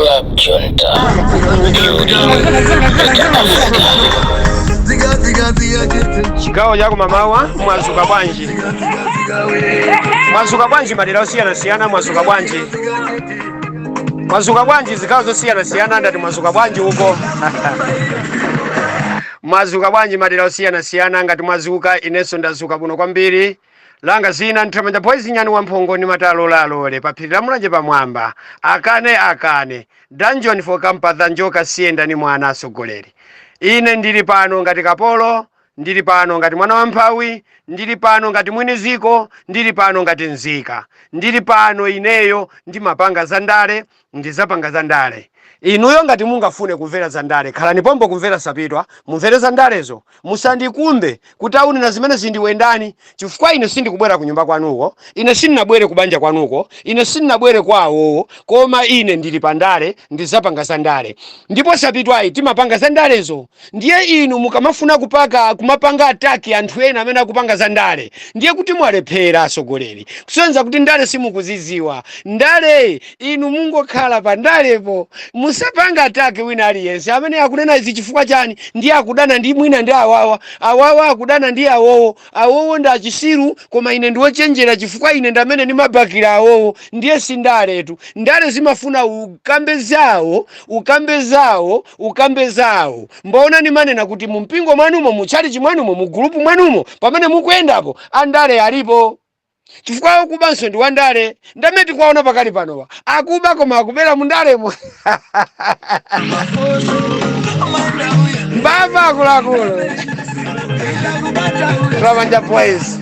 Club Junta. Chigawo jako mamawa mwazuka bwanji. Mwazuka bwanji madera osiyana mwazuka bwanji. Mwazuka bwanji zikawo zosiyana ndati mwazuka bwanji uko. Mwazuka bwanji madera osiyana ngati mwazuka inenso ndazuka buno kwambiri. Langa zina nthamanja poizi nyani wamphongo ni matalo lalole paphirira mulanje pamwamba akane dungeon for kampadha njoka siyenda ni mwana asogoleri. Ine ndili pano ngati kapolo, ndili pano ngati mwana wamphawi, ndili pano ngati mwini ziko, ndili pano ngati nzika, ndili pano ineyo ndimapanga zandale, ndizapanga zandale. Inuyo ngati mungafune kumvera zandale, khalani pombo kumvera sapitwa, mumvere zandalezo, musandikumbe kuti auni na zimene zindiwendani, chifukwa ine sindikubwera ku nyumba kwanuko, ine sindinabwere kubanja kwanuko, ine sindinabwere kwawo, koma ine ndili pandale, ndizapanga zandale. Ndipo sapitwayi timapanga zandalezo, ndiye inu mukamafuna kumapanga ataki anthu ena amene akupanga zandale, ndiye kuti mwalephera asogoleri. Kusonza kuti ndale simukuziziwa, ndale inu mungokhala pandalepo, musapanga atake wina aliyense amene akunena izi chifukwa chani, ndiye akudana ndi mwina ndi awawa akudana ndi awowo ndi achisiru, koma ine ndiwochenjera chifukwa ine ndamene ndimabakira awowo, ndiye sindaletu. Ndale zimafuna ukambe zawo. Mbona nimanena kuti mumpingo mwanumo, muchalichi mwanumo, mugulupu mwanumo, pamene mukuyendapo andale alipo. Chifukwa kubanso ndi wandale, ndameti kwaona pakali panowa akuba koma akubera mundalemo. Mbava akuluakulu Ravanja Boys.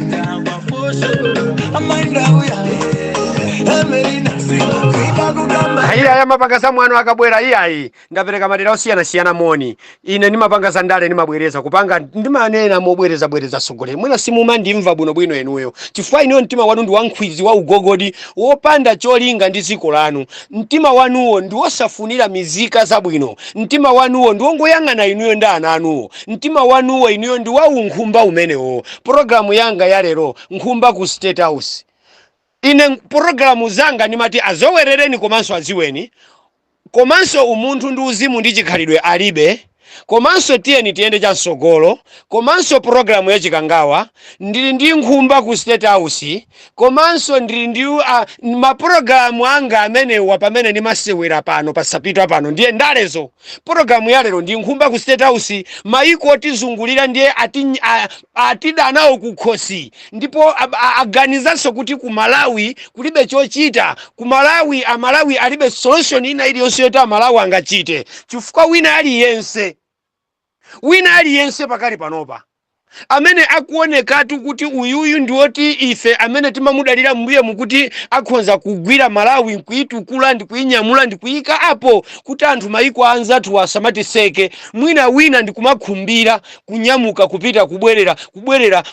Iya mapanga sa mwanu akabwera iyayi ndapereka madera osiyana moni. Ine ndimapanga zandale ndimabwereza kupanga ndimanena mobwereza sogoleri. Mwina simuma ndimva bwino enuyo. Chifukwa ineyo mtima wanu ndi wankhwizi wa ugogodi wopanda cholinga ndi ziko lanu. Mtima wanuwo ndi wosafunira mizika zabwino. Mtima wanuwo ndi wongoyang'ana inuyo ndi ana anuwo. Mtima wanuwo inuyo ndi wa unkhumba umenewo. Programu yanga ya lero nkhumba ku State House. Ine programu zanga nimati azowerereni komanso aziweni, komanso umuntu ndi uzimu ndi chikhalidwe alibe, komanso tiyeni tiyende chansogolo, komanso programu ya chikangawa, ndili ndi nkhumba ku State House, komanso ndili ndi maprogramu anga amenewa pamene ndimasewera pano pasapitwa pano, ndiye ndalezo. Programu ya lero ndi nkhumba ku State House, maiko otizungulira ndiye atidanawo kukhosi, ndipo aganizanso kuti ku Malawi kulibe chochita, ku Malawi Amalawi alibe solution ina iliyonse yoti Amalawi angachite, chifukwa wina aliyense pakali panopa amene akuonekatu kuti uyuyu ndiwoti ife amene timamudalira mbuye mukuti akhonza kugwira Malawi nkuitukula ndi kuinyamula ndi kuyika apo kuti anthu maiko anzathu asamatiseke. Mwina wina ndi kumakhumbira kunyamuka kupita kubwerera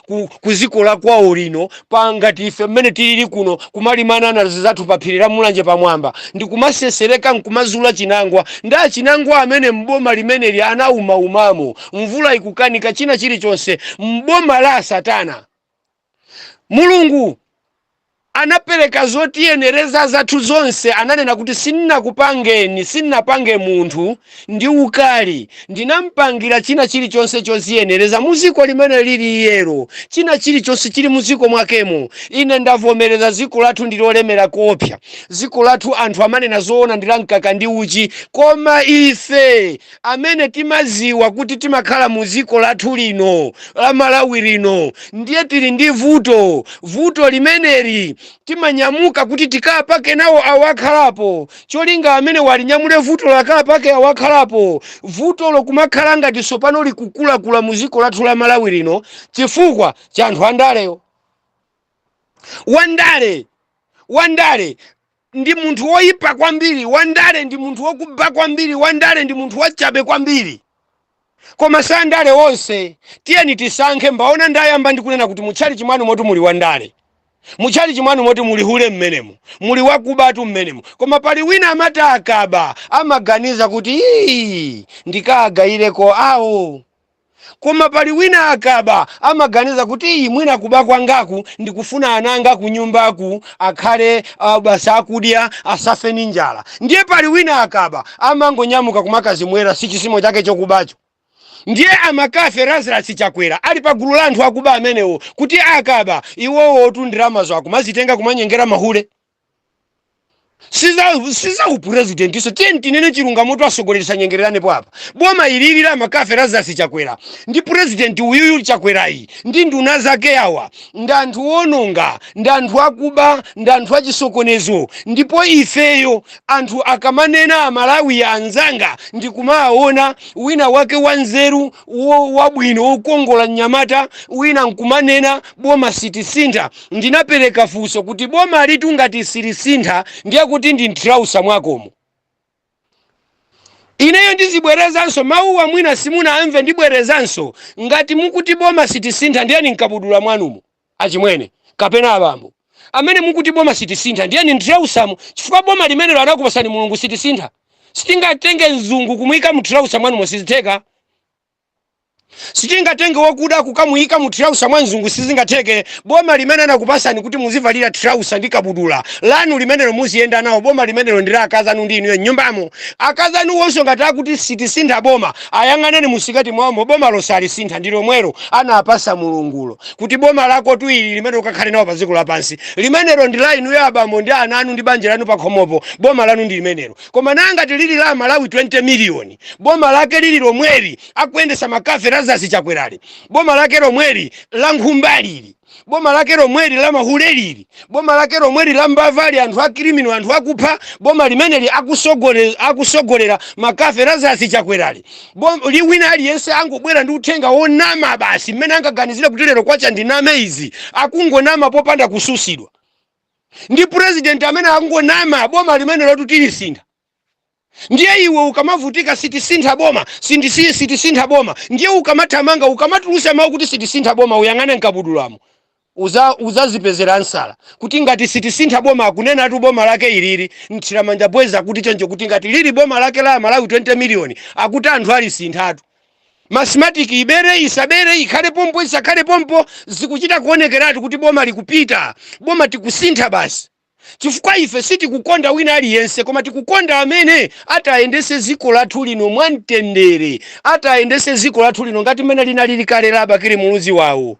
ku ziko la kwawo lino, pangati ife mmene tilili kuno kumalimana na zathu paphirira mulanje pamwamba ndi kumasesereka nkumazula chinangwa. Nda chinangwa amene mboma limene li anaumamo mvula ikukanika china chilichonse mboma la Satana. Mulungu anapereka zotiyenereza zathu zonse, ananena kuti sinnapange munthu ndi ukali, ndinampangira china chilichonse choziyenereza muziko limene lili yero, china chilichonse chili muziko mwakemo. Ine ndavomereza ziko lathu ndilolemera kopya, ziko lathu anthu amanena zoona ndilankaka ndi uchi, koma ife amene timaziwa kuti timakhala muziko lathu lino la Malawi lino, ndiye tili ndi vuto limeneli timanyamuka kuti tikapake nawo awakhalapo. Cholinga amene walinyamule vuto lakapake awakhalapo, vuto lokumakhala ngati sopano likukula muziko lathu la Malawi lino chifukwa cha anthu andaleyo. Wandale ndi munthu woyipa kwambiri, wandale ndi munthu wokuba kwambiri, wandale ndi munthu wachabe kwambiri. Koma sandale wonse tiyeni tisankhe. Mbaona ndayamba ndikunena kuti muchali chimwanu moti muli wandale, muchali chimwanu moti muli hule mmenemu, muli wakubatu mmenemu. Koma pali wina amati akaba amaganiza kuti ndikagayireko awo. koma pali wina akaba amaganiza kuti iyi mwina kuba kwangaku ndikufuna ananga kunyumbaku akhale basa akudya asafe ni njala. Ndiye pali wina akaba amangonyamuka kumakazimwera si chisimo chake chokubacho. Ndiye amakafe Lazarus Chakwera ali pa gulu la anthu akuba amenewo kuti akaba iwowo otundirama zako mazitenga kumanyengera mahule. Siza upresident iso tinene chilungamo twasogoleresa nyengererane papa. Boma ilili la makafe Lazarus Chakwera ndi president uyuyu Chakwera iyi ndi nduna zake awa ndanthu ononga ndanthu akuba ndanthu achisokonezo. Ndipo ifeyo anthu akamanena amalawi ya anzanga ndikumaona wina wake wanzeru wabwino wokongola nyamata wina nkumanena boma sitisintha. Ndinapereka funso kuti boma alitu ngati silisintha ndiye kuti ndi ntrausa mwakomo. Ineyo ndizibwerezanso mauwa mwina simuna amve ndibwerezanso ngati mukuti boma sitisintha ndiye nkabudula mwanumu achimwene kapena abambo amene mukuti boma sitisintha ndiye ntrausamu chifukwa boma limenelo anakupasani mulungu sitisintha. Sitingatenge mzungu kumuyika mtrausa mwanumu siziteka. Sitingatenge wakuda kukamuyika mutrausa mwanzungu sizingateke. Boma limene anakupasani kuti muzivalira trausa ndi kabudula lanu limenelo muziyenda nawo. Boma limenelo ndira akazanu ndi inuyo nyumbamo. Akazanu wonso ngati kuti sitisintha boma ayang'aneni musikati mwawo boma losali sintha ndilo mwero anapasa mulungulo kuti boma lako tu ili limene ukakhale nawo pa dziko lapansi limenelo ndila inuyo abamo ndi ana anu ndi banja lanu pakhomopo boma lanu ndi limenelo. Koma nanga tilili la Malawi 20 million boma lake lili lomweri akuyendesa makafe Lazarus Chakwera boma lake lomweri la Nkhumbalili boma lake lomweri la Mahulelili boma lake lomweri la Mbavali anthu akrimino anthu akupha boma limeneli akusogolera makafe Lazarus Chakwera liwina aliyense angobwera ndi uthenga wonama basi mmene angaganizira kuti lero kwacha ndiname izi akungonama popanda kususidwa. Ndi president amene angonama boma limenelo tutilisintha. Ndiye iwe ukamavutika sitisintha boma sitisintha boma ndiye ukamathamanga ukamatulusa mawu kuti sitisintha boma uyang'ane nkabudulamo uzazipezera ansala kuti ngati sitisintha boma akunena atu boma lake ilili mthiramanja bweza kuti choncho kuti ngati lili boma lake la Malawi 20 million akuti anthu ali sinthatu. Mathematic ibere isabere ikhale pompo isakhale pompo zikuchita kuonekeratu kuti boma likupita boma tikusintha basi. Chifukwa ife siti kukonda wina aliyense koma tikukonda amene ataendese ziko lathu lino mwamtendere ataendese ziko lathu lino ngati mmene linalili kale la Bakiri Muluzi wawo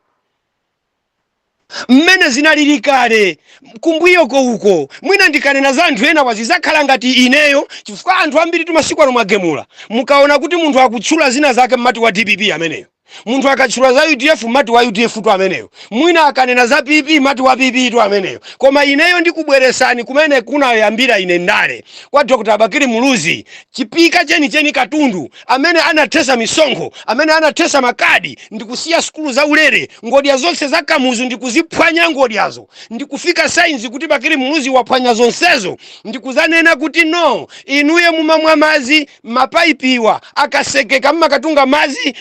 mmene zinalili kale kumbuyoko uko mwina ndikanena za anthu ena wazizakhala ngati ineyo chifukwa anthu ambiri tumasiku ano mwagemula mukaona kuti munthu akutchula zina zake mmati wa DPP ameneyo munthu akatchula za UDF mmati wa UDF tu ameneyo mwina akanena za PP mmati wa PP tu ameneyo. Koma ineyo ndikubweresani kumene kunayambira ine ndale kwa Dr. Bakiri Muluzi chipika cheni katundu amene anathesa misonkho amene anathesa makadi ndikusiya skulu za ulere ngodya zonse za Kamuzu ndikuziphwanya ngodyazo ndikufika sainzi kuti Bakiri Muluzi waphwanya zonsezo ndikuzanena kuti no inuye mumamwa mazi mapaipiwa akasekeka mmakatunga mazi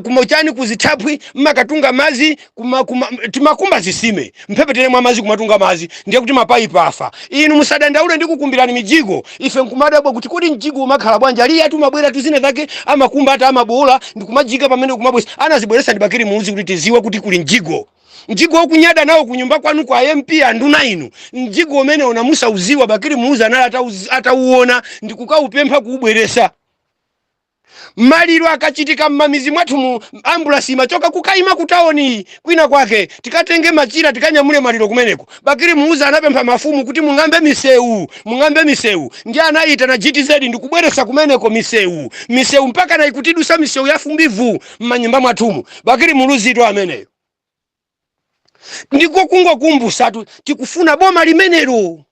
kumachani kuzithapwi mmakatunga mazi timakumba zisime mphepetere mwa mazi kumatunga mazi ndiye kuti mapaipi afa. Inu musadandaule ndikukumbirani mijigo ife nkumadabwa kuti kodi mjigo umakhala bwanja ali atu mabwera tuzine zake amakumba ata amabola ndikumajika pamene kumabwesa anazibweresa ndi Bakiri Muluzi kuti tiziwe kuti kuli mjigo okunyada nawo kunyumba kwanu kwa MP anduna inu mjigo umene unamusa uziwa Bakiri Muluzi anala atauona ndikukaupempha kuubweresa. Maliro akachitika mmamizi mwathu mu ambulance machoka kukaima kutaoni kwina kwake tikatenge machira tikanyamule maliro kumeneko Bakiri Muluzi anapempha mafumu kuti mungambe miseu ndiye anaita na GTZ ndikubweresa kumeneko miseu mpaka na ikutidusa miseu yafumbivu mmanyumba mwathu Bakiri Muluzi to ameneyo ndiko kungokumbusatu tikufuna boma limenelo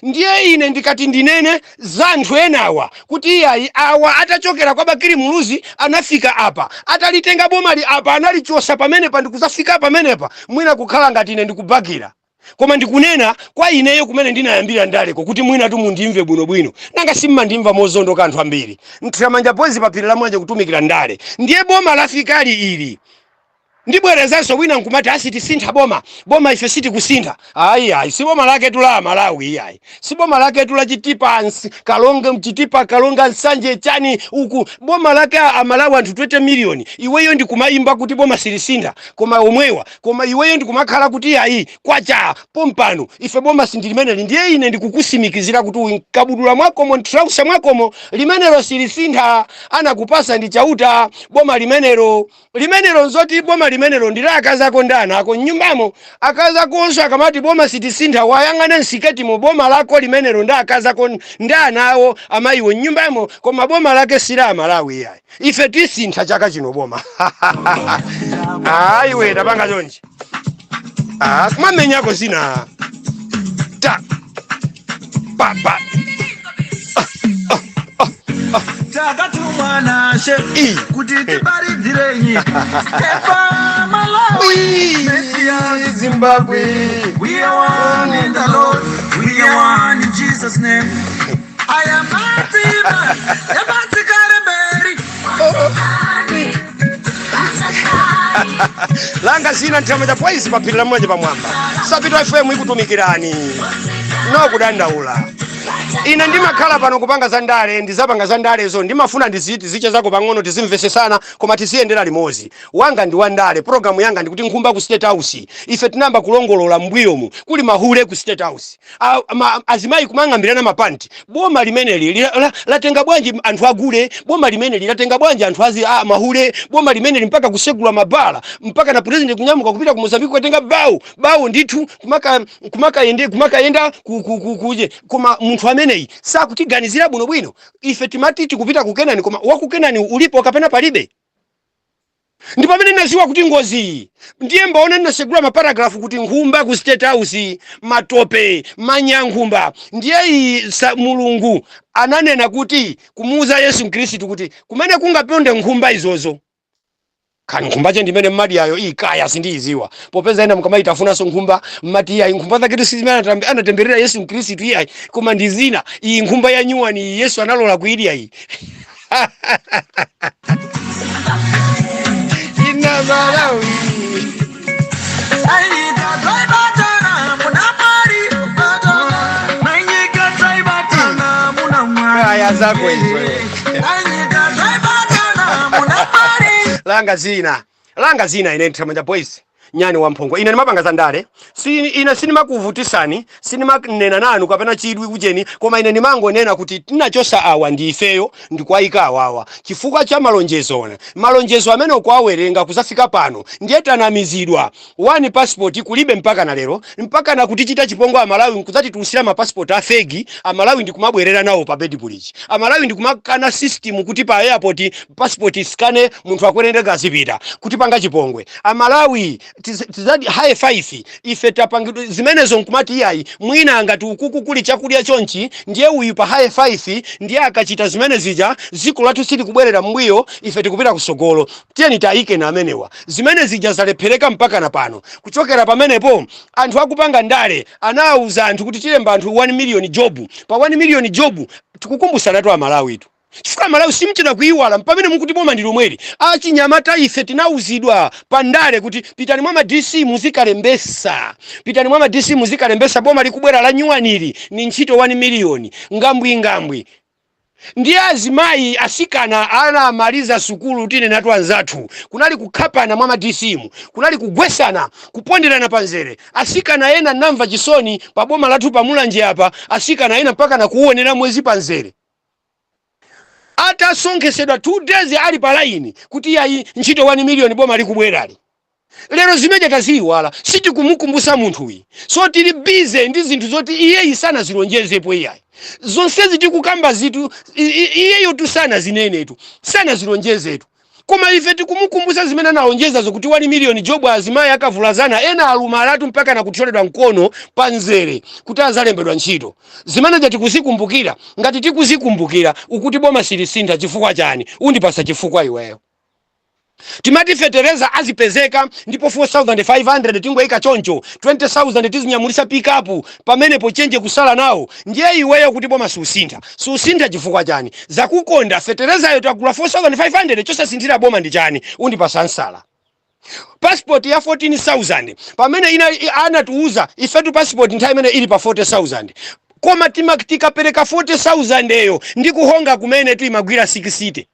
ndiye ine ndikati ndinene za anthu enawa kuti iyayi awa atachokera kwa Bakiri Muluzi anafika apa atalitenga boma li apa analichosa pamenepa ndikuzafika pamenepa mwina kukhala ngati ine ndikubagira. Koma ndikunena kwa ineyo kumene ndinayambira ndaleko kuti mwina tu mundimve bwinobwino nanga simmandimva mozondoka anthu ambiri mthiramanja poezi papiri la mwanje kutumikira ndale ndiye boma lafikali ili ndibwerezanso wina nkumati asitisintha boma ife sitikusintha. Ayi si boma lake tula Malawi ayi, si boma lake tula chitipa kalonga chitipa kalonga nsanje chani uku boma lake Malawi anthu 20 million. Iweyo ndikumayimba kuti boma silisintha koma omwewa, koma iweyo ndikumakhala kuti ayi kwacha pompano ife boma sindilimene. Ndiye ine ndikukusimikizira kuti kabudula mwakomo ntrausa mwakomo limenelo silisintha. Anakupasa ndi chauta boma limenelo nzoti boma limenelo ndila akazako ndana ako nyumbamo akazakonso akamati boma sitisintha wayang'ana nsiketi mu boma lako limenelo nda akazako ndana awo amayiwo nyumbamo koma boma lake sila Malawi yayi. Ife tisintha chaka chino boma. Ayi we tabanga chonchi. Kumamenyako zina. Ta. Papa. Takatumana shefi kuti tibaridzirenyi Epa Malawi Mesia Zimbabwe. We are one in the Lord, we are one in Jesus' name. I am Martina, Langa zina nchama cha poisi papirila mmoja pa mwamba. Sapito FM ikutumikirani. No kudandaula. Ina ndimakhala pano kupanga zandale ndizapanga zandale zo ndimafuna ndiziti ziche zako pang'ono tizimvese sana koma tiziyendera limozi. Wanga ndi wandale programu yanga ndikuti nkhumba ku State House. Ife tinamba kulongolola mbwiyomu kuli mahule ku State House. Azimayi kumang'ambirana mapanti. Boma limeneli latenga bwanji anthu agule, boma limeneli latenga bwanji anthu mahule, boma limeneli mpaka kusegula mabala, mpaka na president kunyamuka kupita ku Mozambique kutenga bawu ndithu kumaka yenda kuje koma munthu ameneyi sakutiganizira bwino. Ife timati tikupita ku Kenani koma waku Kenani ulipo kapena palibe. Ndipo pamene naziwa kuti ngozi ndiye mbaona ndinasegula maparagrafu kuti nkhumba ku State House matope manyankhumba ndiye Mulungu ananena kuti kumuuza Yesu Kristu kuti kumene kungapionde nkhumba izozo kani nkhumba che ndimene mmadi yayo ikaya sindiziwa popeza ena mkamaitafuna so nkhumba mmati ya nkhumba zake tisizimana anatemberera Yesu Kristu iya koma ndizina iyi nkhumba ya nyuwani Yesu analola kuidia iyi. Ina Malawi aya zako hizo langa zina ine ntamanja boys nyani wamphongo ine nimapanga zandale sinimakuvutisani sinimanena nanu kapena chidwi kujeni koma ine nimangonena kuti tinachosa awa ndi ifeyo ndikwayika awawa chifukwa cha malonjezo amene okwawerenga kuzafika pano ndiye tanamizidwa one passport kulibe mpaka na lero mpaka na kutichita chipongo Amalawi nkuzati tuusira mapassport afegi Amalawi ndikumabwerera nawo pa bed bridge Amalawi ndikumakana system kuti pa airport passport iskane munthu akwerende gazipita kuti panga chipongwe Amalawi tizadi high five ife tapangidwa zimenezo nkumati yayi mwina angati ukuku kuli chakudya chonchi ndiye uyu pa high five ndiye akachita zimene zija ziko latu sili kubwerera mbwiyo ife tikupita kusogolo tiyeni taike na amenewa zimene zija zalephereka mpaka na pano kuchokera pamenepo anthu akupanga ndale anauza anthu kuti tilemba anthu 1 million job pa 1 million job tikukumbusana tu Amalawi tu chifukwa Malawi simchita kuiwala pamene mukuti boma ndi lomweli achinyamata ife tinauzidwa pandale kuti pitani mwa DC muzikalembesa boma likubwera la nyuwaniri ni ntchito 1 million ngambwi ndiye azimayi asikana anamaliza sukulu tine natu anzathu kunali kukhapana mwa DC kunali kugwesana kuponderana panzere asikana ena namva chisoni pa boma lathu pamulanje apa asikana ena mpaka na kuonera mwezi panzere ata sonkesedwa 2 days ali pa line kuti yayi ntchito 1 million boma likubwerali lero zimeje taziwala siti kumukumbusa munthu uyi so tili busy ndi zinthu zoti iye isana zilonjezepo iyayi zonsezi tikukamba zitu iyeyo tusana zinenetu sana zilonjezetu koma ife tikumukumbusa zimene analonjeza zokuti 1 million job azimayi akavulazana ena alumalatu mpaka na kutholedwa mkono panzere kuti azalembedwa ntchito zimene jati kuzikumbukira ngati tikuzikumbukira ukuti boma silisintha chifukwa chani undipasa chifukwa iweyo timati fetereza azipezeka ndipo 4500 tingoika choncho 20000 tizinyamulisa pick up pamene pochenje kusala nawo ndiye iweyo kuti boma susintha chifukwa chani zakukonda fetereza yo takula 4500 chosa sinthira boma ndi chani undipasa ansala passport ya 14,000 pamene ina anatuuza ifetu passport nthawi imene ili pa 40,000 koma tikapereka 40,000 eyo ndi kuhonga kumene tu imagwira 6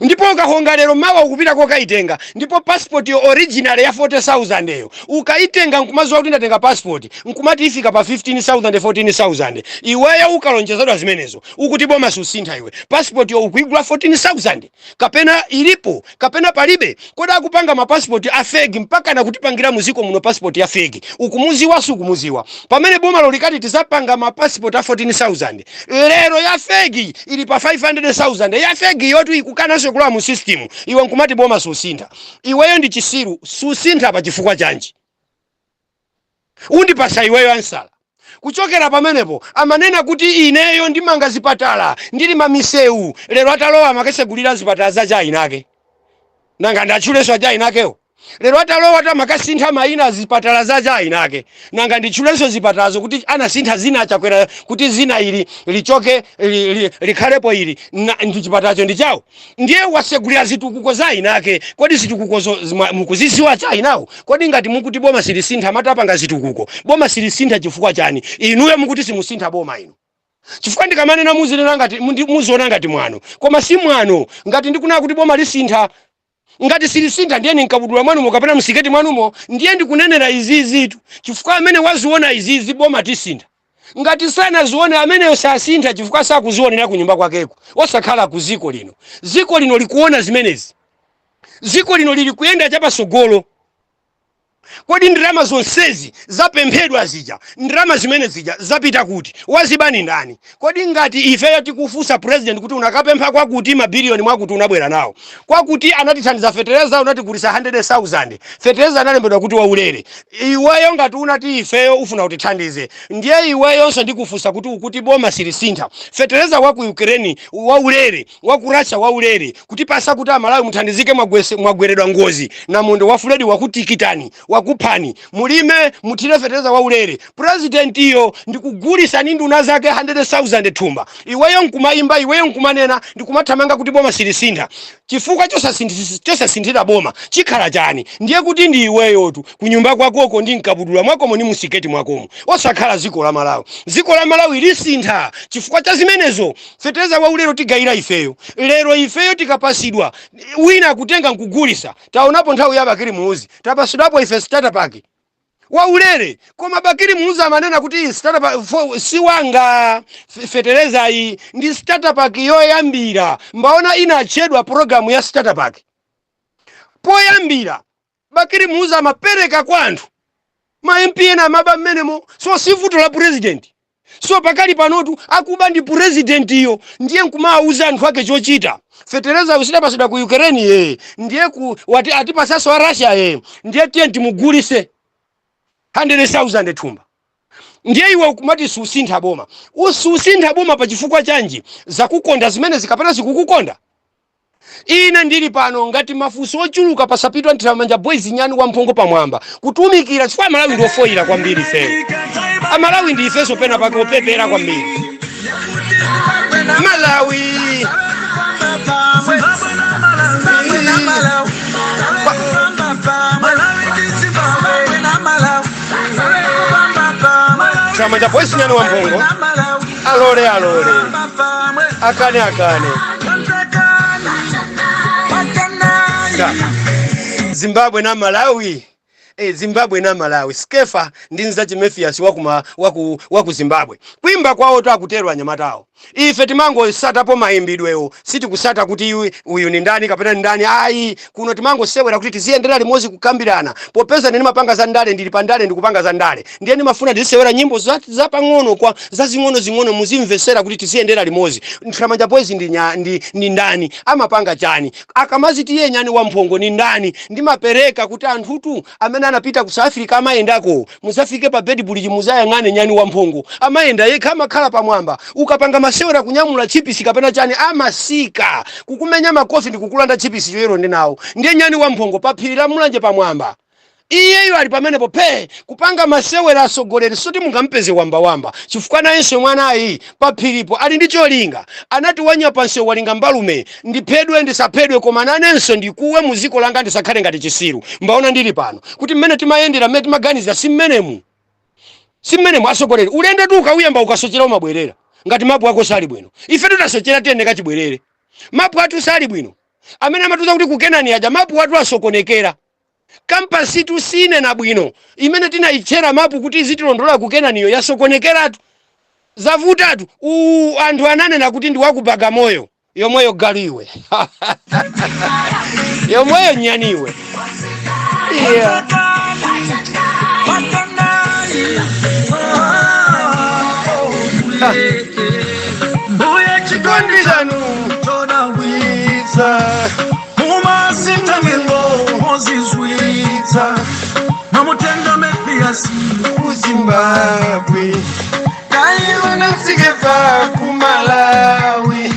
ndipo ukahonga lero mawa ukupita kokaitenga ndipo passport yo original ya 40,000 eyo ukaitenga nkumaziwa kuti ndatenga passport nkumati ifika pa 15,000 14,000 iweyo ukalonjezedwa zimenezo ukuti boma susintha iwe passport yo ukuigula 14,000 kapena ilipo kapena palibe koda akupanga mapassport a fake mpaka nakutipangira muziko muno passport ya fake ukumuziwa sukumuziwa pamene boma lolikati tizapanga mapassport a 14,000 lero ya fake ili pa 500,000 ya fake yotu ikukanaso kula mu system iwe nkumati boma susintha iweyo ndi chisiru susintha pa chifukwa chanji undipasa iweyo ansala kuchokera pamenepo amanena kuti ineyo ndimanga zipatala ndili mamiseu lero atalowa makasegulira zipatala za chainake nanga ndachuleso chainakewo lero atalowa tamakasintha maina zipatala za chainake nanga ndichuleso zipatalazo kuti anasintha zina achakwera kuti zina ili lichoke likhalepo ili ndi chipatalacho ndi chawo ndiye wasegulira zitukuko za inake kodi zitukuko mukuzisiwa chainawo kodi ngati mukuti boma silisintha matapanga zitukuko boma silisintha chifukwa chani inuyo mukuti simusintha boma inu chifukwa ndikamanena muzinena ngati muziona ngati mwano koma si mwano ngati ndikuna kuti boma lisintha ngati silisintha ndiye ninkabudula mwanumo kapena msiketi mwanumo ndiye ndikunenera izizitu chifukwa amene waziona izizi boma tisintha ngati sana zione amene sasintha chifukwa sakuzionera kunyumba kwakeko osakhala ku ziko lino likuona zimenezi ziko lino lili kuyenda chapasogolo kodi ndirama zonsezi zapemphedwa zija ndirama zimene zija zapita kuti wazibani ndani kodi ngati ifeyo tikufusa president kuti unakapempha kwakuti mabilioni mwakuti unabwera nawo kwakuti anatithandiza fetereza unatigulisa 100,000 fetereza analembedwa kuti waulere iweyo ngati unati ifeyo ufuna kutithandize ndiye iweyonso ndikufusa kuti boma silisintha fetereza waku Ukraine waulere waku Russia waulere kuti pasa kuti amalawi muthandizike mwagweredwa ngozi na mundo wa Fred wakutikitani wakuphani mulime muthire fetereza waulere president iyo ndikugulisa nduna zake 100,000 thumba iweyo nkumaimba iweyo nkumanena ndikumathamanga kuti boma silisintha chifukwa chosasinthira boma chikhala chani ndiye kuti ndi iweyo tu kunyumba kwakoko ndi nkabudula mwakomo ni musiketi mwakomo osakhala ziko la Malawi lisintha chifukwa cha zimenezo fetereza waulero tigaira ifeyo lero ifeyo tikapasidwa wina kutenga nkugulisa taonapo nthawi ya Bakiri Muhuzi tapasidwapo ife starter pack waulere koma Bakiri Muhuzi amanena kuti starter pack siwanga fetereza iyi ndi starter pack yoyambira mbaona inachedwa programu ya starter pack poyambira Bakiri Muhuzi amapereka kwa anthu ma MP na maba mmenemo so sivuto la president so pakali panotu akuba ndi president iyo ndiye nkumauza anthu ake chochita fetereza usidapasidwa ku Ukraine ndiye wati atipasaso wa Russia ndiye tiye timugulise 100,000 thumba ndiye iwe ukumati susintha boma ususintha boma pa chifukwa chanji zakukonda zimene zikapena zikukukonda ine ndili pano ngati mafuso ochuluka pasapitwa Nthamanja Boys nyani wa mphongo pamwamba kutumikira chifukwa Malawi ndi ofoira kwambiri fe Malawi ndi ifeso pena pake opepera kwambiri Malawi Nthamanja Boys nyani wa mphongo alore akane Zimbabwe na Malawi Zimbabwe na Malawi Skefa ndinza Chimefias waku Zimbabwe kuimba kwawo takuterwa nyamatawo ife timango satapo maimbidwewo siti kusata kuti uyu ni ndani kapena ni ndani ayi kuno timango sewera kuti tiziendera limozi kukambirana popeza nini mapanga za ndale ndili pandale ndikupanga za ndale ndiye ni mafuna tisewera nyimbo za pang'ono kwa za zing'ono muzimvesera kuti tiziendera limozi Nthamanja Boys ndi ndani amapanga chani akamazi tiye nyani wa mphongo ni ndani ndimapereka kuti anthutu amene anapita ku South Africa amayendako muzafike pa bed buliji muzayang'ane nyani wa mphongo amayenda yekha amakhala pamwamba ukapanga masewera kunyamula chipisi kapena chani amasika kukumenya makofi ndi kukulanda chipisi choyero ndi nawo ndiye nyani wa mphongo paphiri la mulanje pamwamba iyeyo ali pamenepo kupanga masewera asogoleri soti mungampeze wamba chifukwa nayenso mwanayi paphiripo ali ndi cholinga. Anati wanyapa nsewu walinga mbalume, ndiphedwe ndisaphedwe koma nanenso ndikuwe mu dziko langa ndisakhale ngati chisiru. Mbaona ndili pano kuti mmene timayendera, mmene timaganiza si mmenemu asogoleri. Ulendo tu ukawuyamba ukasochera umabwerera ngati mapu ako sali bwino. Ife tutasochera tiyende kachibwerere, mapu athu sali bwino. Amene amatuza kuti ku Kenani aja mapu athu asokonekera. Kampasi tu sine na bwino imene tinaichera mapu kuti izitilondola ku Kenaniyo yasokonekeratu zavutatu. Anthu ananena kuti ndi wakubaga moyo yomweyo galiwe yomweyo nyaniwe. Yeah. Namutenda mepiasi Zimbabwe kaiwa nasikeva kumalawi.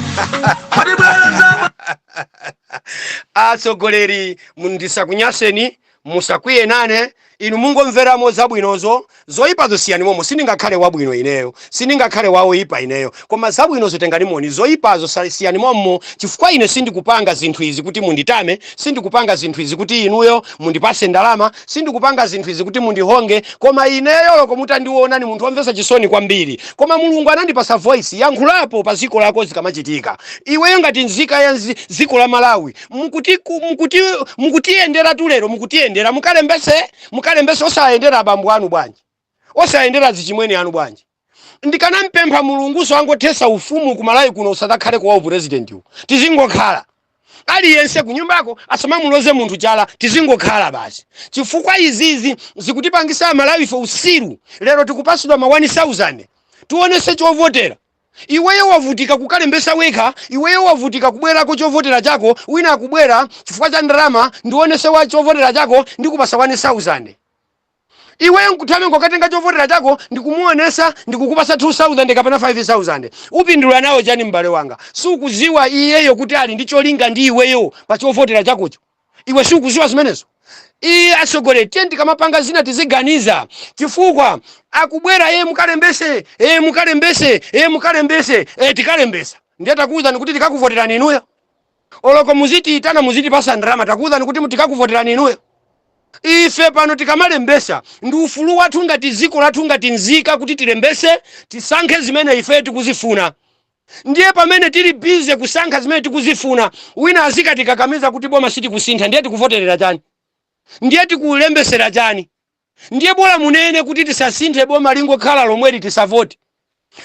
Atsogoleri mundisakunyaseni musakwiye nane inu mungomveramo zabwinozo, zoyipazo siyani momo. Sindingakhale wabwino ineyo, sindingakhale wawoyipa ineyo, koma zabwinozo tengani moni, zoyipazo siyani momo. Chifukwa ine sindikupanga zinthu izi kuti munditame, sindikupanga zinthu izi kuti inuyo mundipase ndalama, sindikupanga zinthu izi kuti mundihonge. Koma ineyo loko mutandiona ni munthu wamvesa chisoni kwambiri, koma Mulungu anandipasa voice yankhulapo pa ziko lako zikamachitika. Iweyo ngati nzika ya ziko la Malawi mukutiyendera tulero, mukutiyendera mukalembese osayendera abambo anu bwanji, osayendera zichimweni anu bwanji. Ndikanampempha Mulungu so angothesa ufumu ku Malawi kuno usadakhale kwa president uyu. Tizingokhala aliyense ku nyumbako asamamuloze munthu chala, tizingokhala basi. Chifukwa izizi zikutipangisa Malawi fo usiru. Lero tikupasidwa ma 1000 tuonese chovotera. Iweyo wavutika kukalembesa weka, iweyo wavutika kubwerako chovotera chako, wina akubwera chifukwa cha ndalama ndionese wa chovotera chako ndikupasa 1000. Iweyo nkutame ngokatenga chovotera chako ndikumuonesa ndikukupasa 2000 kapena 5000. Upindula nawo chani mbale wanga? Sukuziwa iyeyo kuti ali ndi cholinga ndi iweyo pa chovotera chakocho. Iwe sukuziwa zimenezo. Asogole tenti kamapanga zina tiziganiza. Chifukwa akubwera mukalembese, tikalembesa. Ndiye takuza nikuti tikakuvoterani inuyo. Oloko muziti itana muziti pasa ndrama takuza nikuti tikakuvoterani inuyo. Ife pano tikamalembesa ndi ufulu wathu ngati ziko lathu ngati nzika kuti tilembese tisankhe zimene ife tikuzifuna. Ndiye pamene tili busy kusankha zimene tikuzifuna, wina azika tikakamiza kuti boma siti kusintha, ndiye tikuvoterera chani? Ndiye tikulembesera chani? Ndiye bora munene kuti tisasinthe boma lingokhala lomweli tisavote.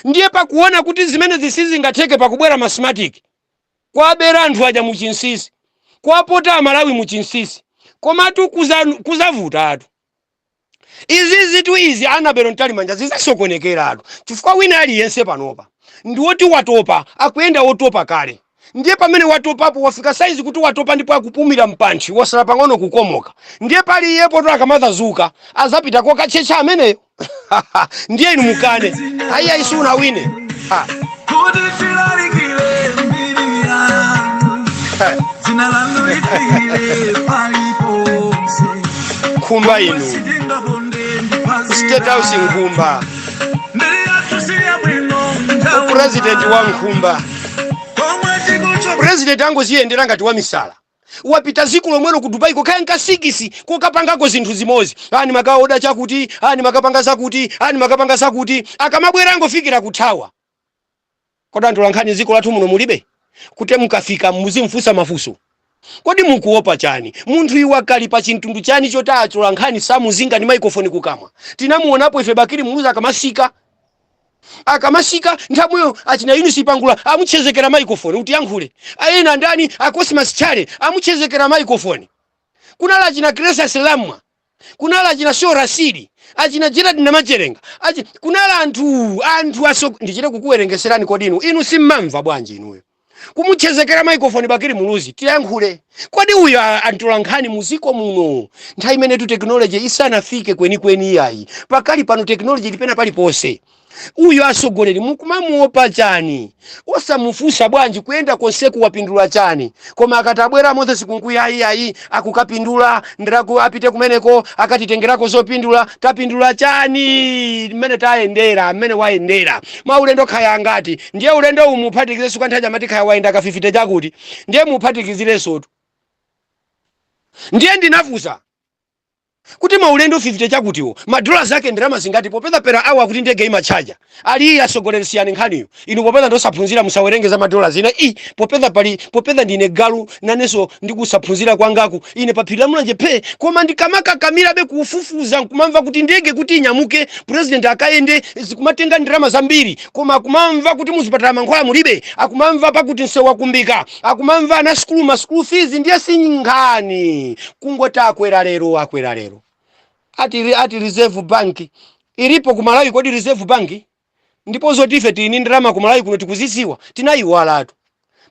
Ndiye pakuona kuti zimene zisizingatheke pakubwera masmatic kwabera anthu aja muchinsisi, kwapota Amalawi muchinsisi, komatu kuzavuta atu. Izi zitu izi anabero ntalimanja zizasokonekera atu. Chifukwa wina aliyense panopa ndi woti watopa akuyenda wotopa kale. Ndiye pamene watopapo wafika saizi kuti watopa ndipo akupumira mpanchi wasala pang'ono kukomoka. Ndiye pali iyepo to akamadhazuka azapita kwa kachecha ameneyo. Ndiye inu mukane aiya isuna wine. Kumba inu State House Nkumba, President wa Nkumba. President ango ziyendera ngati wa misala. Wapita ziku lomwelo ku Dubai kokaya nkasikisi kokapangako zinthu zimozi. Ani makaoda chakuti, ani makapanga zakuti, ani makapanga zakuti, akamabwera ngofikira kuthawa. Koda ntolankhani ziko lathu muno mulibe kuti mukafika muzimfusa mafuso. Kodi mukuopa chani? Munthu iwakali pa chintundu chani chotacho lankhani samuzinga ni microphone kukamwa. Tinamuonapo ife Bakiri Muluzi akamasika nthamuyo achina Yunus Pangula amuchezekera microphone kuti yankhule. Ayena ndani Cosmas Chale amuchezekera microphone. Kunala achina Kresa Selamwa, kunala achina Shora Sidi, achina Gerard Namacherenga, kunala anthu asoko. Ndichite kukuwerengeserani kodi inu simmamva bwanji inuyo. Kumuchezekera microphone Bakiri Muluzi tiyankhule. Kodi uyo antolankhani muziko muno nthawi imene tu technology isanafike kweni yayi. Pakali pano technology lipena pali pose. uyo asogoleri mukumamuopa chani? Osamufunsa bwanji kuyenda konseku wapindula chani? Koma akatabwera Moses kunkuya ayi akukapindula ndiraku apite kumeneko akatitengerako zopindula tapindula chani? Mmene tayendera mmene wayendera maulendo khaya ngati ndiye ulendo umuphatikizire kanthaja mati khaya waenda kafifite chakuti ndiye muphatikizire sotu. Ndiye ndinafusa kuti maulendo 50 chakutiwo madola zake ndirama zingati popeza pera awa kuti ndege imachaja ali asogoleri siyani nkhaniyo inu popeza ndosaphunzira musawerenge za madola zina popeza ndine galu naneso ndikusaphunzira kwangaku ine paphira mulanje phe koma ndikamaka kamira be kufufuza kumamva kuti ndege kuti inyamuke president akaende zikumatenga ndirama zambiri koma kumamva kuti muzipatala mankhwala mulibe akumamva pakuti nsewa kumbika akumamva na school fees ndiye sinkhani kungota akwera lero ati reserve bank ilipo kumalawi kodi reserve bank ndipo zotife tini ndirama kumalawi kuno tikuzisiwa tinayiwalatu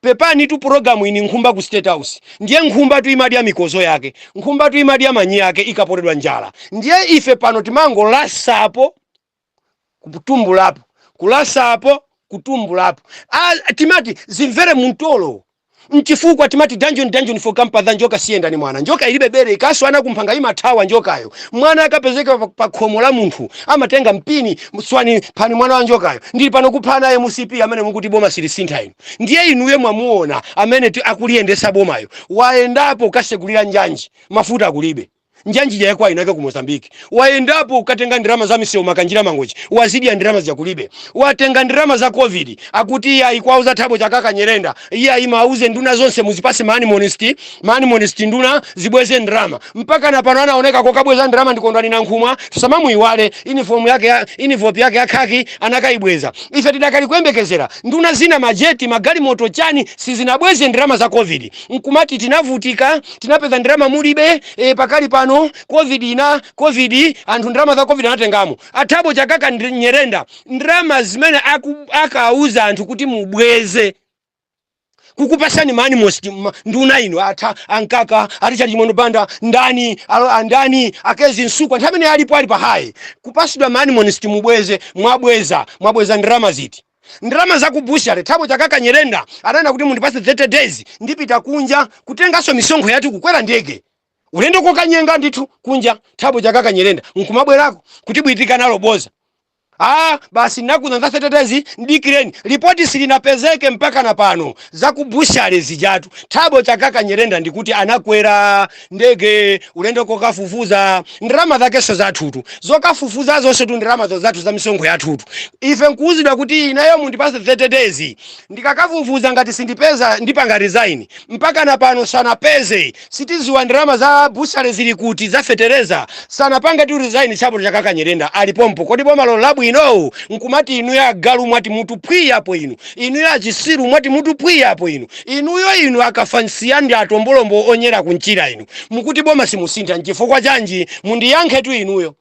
pepani tu programu ini nkhumba ku State House ndiye nkhumba tu imadya mikozo yake nkhumba tu imadya manyi yake ikapotedwa njala ndiye ife pano timango lasapo kutumbulapo kulasapo kutumbulapo timati zimvere muntolo mchifukwa timati dungeon for kampa njoka sienda ni mwana njoka ilibe bere ikaswana kumphanga imathawa njokayo mwana akapezeka pa khomo la munthu amatenga mpini mswani pani mwana wa njokayo ndili pano kuphana ye musipi amene mukuti boma silisintha inu ndiye inuye mwamuona amene akuliyendesa bomayo waendapo kasegulira njanji mafuta akulibe njanji yakwa inake ku Mozambique waendapo ukatenga ndirama za miseo makanjira mangochi wazidi ya ndirama za kulibe watenga ndirama za covid akuti ya ikwauza thabo chakaka Nyerenda iya imauze nduna zonse muzipase mani monesti nduna zibweze ndirama mpaka na pano anaoneka kokabweza ndirama ndikondwani na nkhumwa tusamamu iwale uniform yake yakhaki anakaibweza ife tidakali kuyembekezera nduna zina majeti magali moto chani sizinabweze ndirama za covid nkumati tinavutika tinapeza ndirama mulibe pakali pano covid anthu ndirama za covid anatengamo athabo chakaka Nyerenda ndirama zimene akauza anthu kuti mubweze kukupasani mani most nduna ino atha ankaka aticha chimono banda ndani akezi nsuku anthu amene alipo ali pahayi kupasidwa mani monesti mubweze mwabweza ndirama ziti ndirama za kubushare thabo chakaka Nyerenda anana kuti mundipase 30 days ndipita kunja kutengaso misonkho yatu kukwera ndege ulendo kokanyenga ndithu kunja thabo chakaka Nyerenda nkumabwerako kuti bwitika nalo boza basi nakuza nzasetetezi ndikireni ripoti silinapezeke mpaka na pano za kubushare zijatu thabo chakaka Nyerenda ndikuti anakwera ndege ulendo kokafufuza ndirama zakeso zathutu zokafufuza zonse tu ndirama zozatu za misonkho yathutu ife nkuuzidwa kuti inayo mundipase 30 days ndikakafufuza ngati sindipeza ndipanga resign mpaka na pano sanapeze sitiziwa ndirama za bushare zili kuti zafetereza sanapanga tu resign thabo chakaka Nyerenda alipompo kodi boma lo labu ino nkumati inu ya galu mwati mutu pwiya hapo inu ya chisiru mwati mutu pwiya hapo inu akafansia ndi atombolombo onyera kunchira inu mukuti boma simusintha nchifukwa chanji mundiyankhe tu inuyo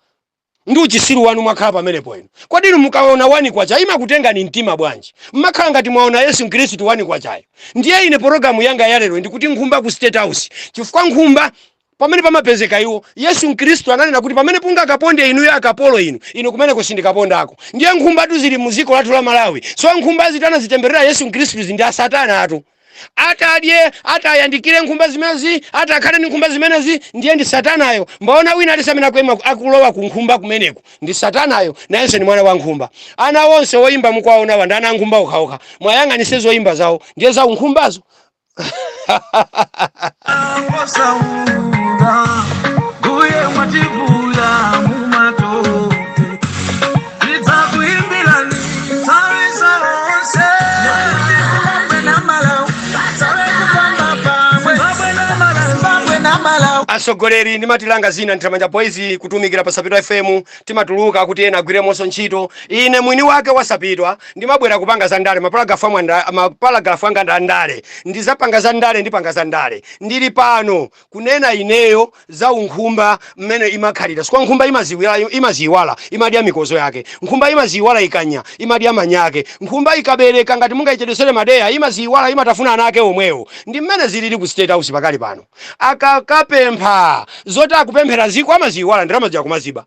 ndi uchisiru wanu mwakhala pamenepo inu kodi inu mukaona wani kwacha imakutenga ni mtima bwanji mmakhala ngati mwaona Yesu Khristu wani kwachayo ndiye ine programu yanga yalero ndikuti nkhumba ku State House chifukwa nkhumba pamene pamapezeka iwo Yesu Khristu ananena kuti pamene punga akaponde inu ya akapolo inu kumene kusindikapondako ndiye nkhumba tu zili muziko lathu la Malawi so nkhumba zitana zitemberera Yesu Khristu ndi asatana atu atayandikire nkhumba zimezi atakhale ni nkhumba zimenezi ndiye ndi satanayo mbaona wina alisamena kwema akulowa ku nkhumba kumeneku ndi satanayo nayense ni mwana wa nkhumba ana wonse woimba mukwaona wandana nkhumba ukhaukha mwayang'anise zoimba zawo ndiye za nkhumbazo Guye mwatibula mumato Nitakuimbila ni Tawisa onse asogoleri ndimatilanga zina nditamanja boys kutumikira pa Sapitwa FM timatuluka kuti ena agwire monso ntchito ine mwini wake wasapitwa ndimabwera kupanga za ndale mapalagafu anga ndale ndizapanga za ndale ndipanga za ndale ndili pano kunena ineyo za unkhumba mmene imakhalira sikwa nkhumba imaziwala imadya mikozo yake nkhumba imaziwala ikanya imadya manyake nkhumba ikabereka ngati mungaichedesere madeya imaziwala imatafuna anake omwewo ndi mmene zilili ku State House pakali pano akakapempha zoti akupemphera ziko amaziwala ndirama zija kumaziba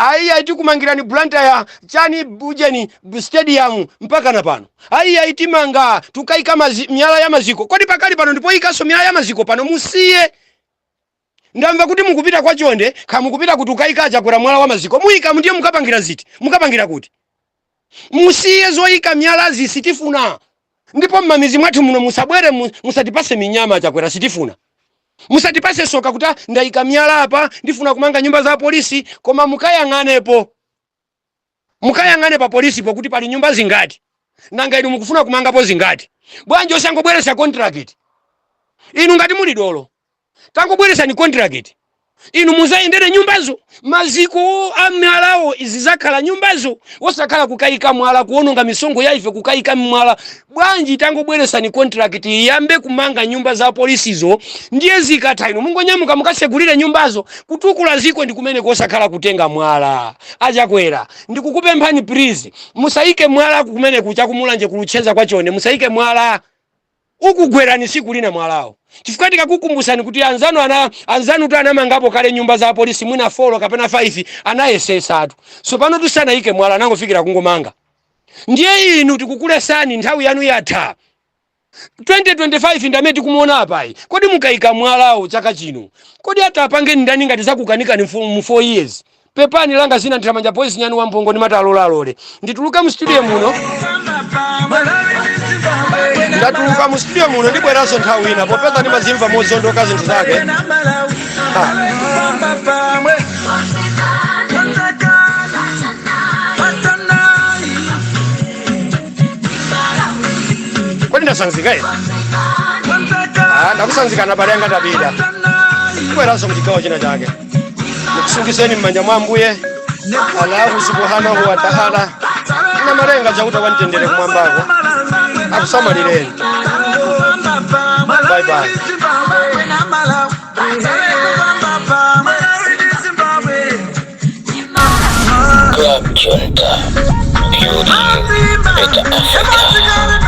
Aiya tikumangirani blanta ya chani bujeni stadium mpaka na pano. Aiya itimanga tukaika miyala ya maziko. Kodi pakali pano ndipo ikaso miyala ya maziko pano musiye. Ndamva kuti mukupita kwa chonde, kamukupita kutukaika achakwera mwala wa maziko. Muika ndiye mukapangira ziti. Mukapangira kuti. Musiye zoika miyala sitifuna. Ndipo mmamizi mwathu muno musabwere musatipase minyama achakwera sitifuna. Musatipase soka kuta ndaika miyala apa ndifuna kumanga nyumba za polisi koma mukayang'anepo. Mukayang'ane pa polisi pokuti pali nyumba zingati. Nanga inu mukufuna kumanga po zingati. Bwanji osangobweresa contract. Inu ngati muli dolo. Tangobweresa ni contract. Inu muzayendere nyumbazo. Maziko amalawo izizakhala nyumbazo. Osakhala kukaika mwala kuononga misongo ya ife kukaika mwala. Bwanji tangobweresa ni contract yambe kumanga nyumba za polisizo. Ndiye zikatha inu mungonyamuka mukasegulire nyumbazo. Kutukula ziko ndi kumene kosakhala kutenga mwala. Achakwera. Ndikukupemphani please. Musaike mwala kumene kuchakumulanje kuluchenza kwa chonde. Musaike mwala. Ukugwerani siku lina mwalawo. Chifukwa tikakukumbusani kuti anzanu tu anamangapo kale nyumba za polisi mwina 4 kapena 5 anayesesatu. So pano tusana ike mwala nangofikira kungomanga. Ndiye inu tikukulesani nthawi yanu yatha. 2025 ndamene tikumuona apai. Kodi mukaika mwalawo chaka chino. Kodi hata apange ndani ngati zakukanika ni mu 4 years. Pepani langa zina ndithamanja boys nyanu wampongo ni matalola lole. Ndituluka mu studio muno. Ndatuluka mu studio muno ndibweraso nthawi ina popeza ndimazimva mozondoka zinthu zake. Kodi ndasanzika ine? Ndakusanzika na bale yanga tabida. Ndibweraso mchigawo china chake. Nikusungizeni mmanja mwa Ambuye Allahu subhanahu wa ta'ala. Ina malenga chakuta kwa mtendere kumwambako. Akusamalireni. Bye bye. Club Junta, Beauty, Better Africa.